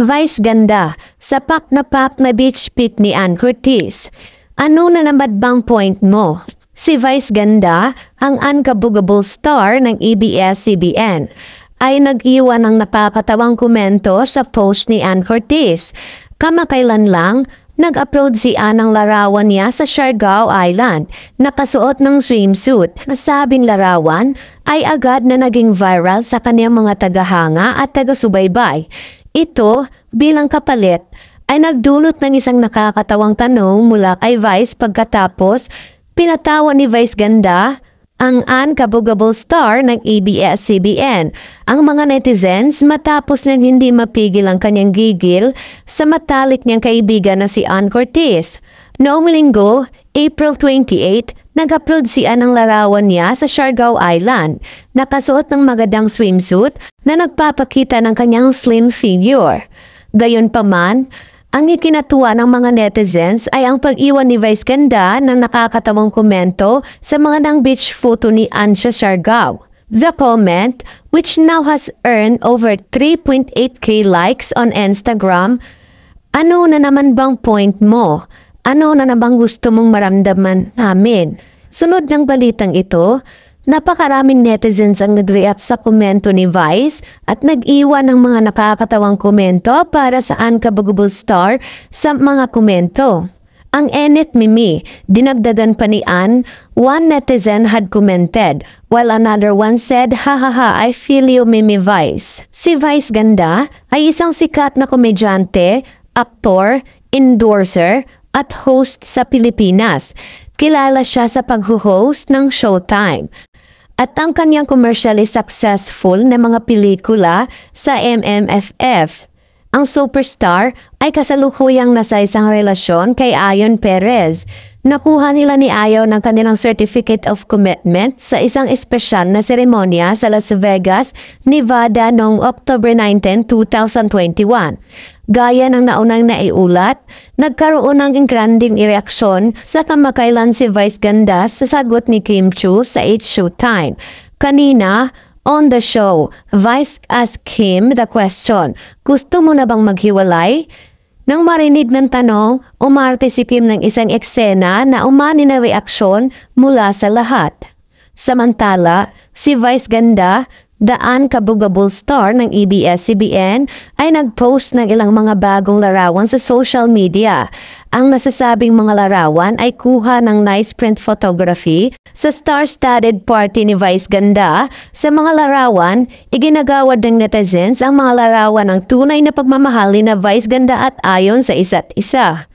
Vice ganda, sa pak na beach pic ni Ann Curtis. Ano na naman bang point mo? Si Vice ganda, ang unkabugable star ng ABS-CBN, ay nag-iwan ng napakatawang komento sa post ni Ann Curtis. Kamakailan lang, nag-upload si Ann ng larawan niya sa Siargao Island, nakasuot ng swimsuit. Masabing larawan ay agad na naging viral sa kanyang mga tagahanga at taga-subaybay. Ito, bilang kapalit, ay nagdulot ng isang nakakatawang tanong mula kay Vice pagkatapos pinatawa ni Vice ganda ang unkabugable star ng ABS-CBN. Ang mga netizens matapos nang hindi mapigil ang kanyang gigil sa matalik niyang kaibigan na si Ann Curtis. Noong linggo, April 28, nag-upload si Ann ng larawan niya sa Siargao Island, nakasuot ng magandang swimsuit na nagpapakita ng kanyang slim figure. Gayunpaman, ang ikinatuwa ng mga netizens ay ang pag-iwan ni Vice ganda ng nakakatawang komento sa mga ng beach photo ni Ann sa Siargao. The comment, which now has earned over 3.8k likes on Instagram, ano na naman bang point mo? Ano na namang gusto mong maramdaman namin? Sunod ng balitang ito, napakaraming netizens ang nag-react sa komento ni Vice at nag-iwan ng mga nakakatawang komento para sa unkabugable star sa mga komento. Ang Enit Mimi, dinagdagan pa ni Ann, one netizen had commented, while another one said, "Hahaha, I feel you Mimi Vice." Si Vice ganda ay isang sikat na komedyante, aktor, endorser, at host sa Pilipinas. Kilala siya sa pag-host ng Showtime. At ang kanyang commercially successful na mga pelikula sa MMFF. Ang superstar ay kasalukuyang nasa isang relasyon kay Ayon Perez. Nakuha nila ni Ayon ng kanilang Certificate of Commitment sa isang espesyal na seremonya sa Las Vegas, Nevada noong October 19, 2021. Gaya ng naunang naiulat, nagkaroon ng granding reaksyon sa kamakailan si Vice ganda sa sagot ni Kim Chiu sa Showtime. Kanina, on the show, Vice asked Kim the question, "Gusto mo na bang maghiwalay?" Nang marinig ng tanong, umarte si Kim ng isang eksena na umani na reaksyon mula sa lahat. Samantala, si Vice ganda, the unkabugable star ng ABS-CBN, ay nag-post ng ilang mga bagong larawan sa social media. Ang nasasabing mga larawan ay kuha ng nice print photography sa star-studded party ni Vice ganda. Sa mga larawan, iginagawad ng netizens ang mga larawan ng tunay na pagmamahal ni na Vice ganda at Ayon sa isa't isa.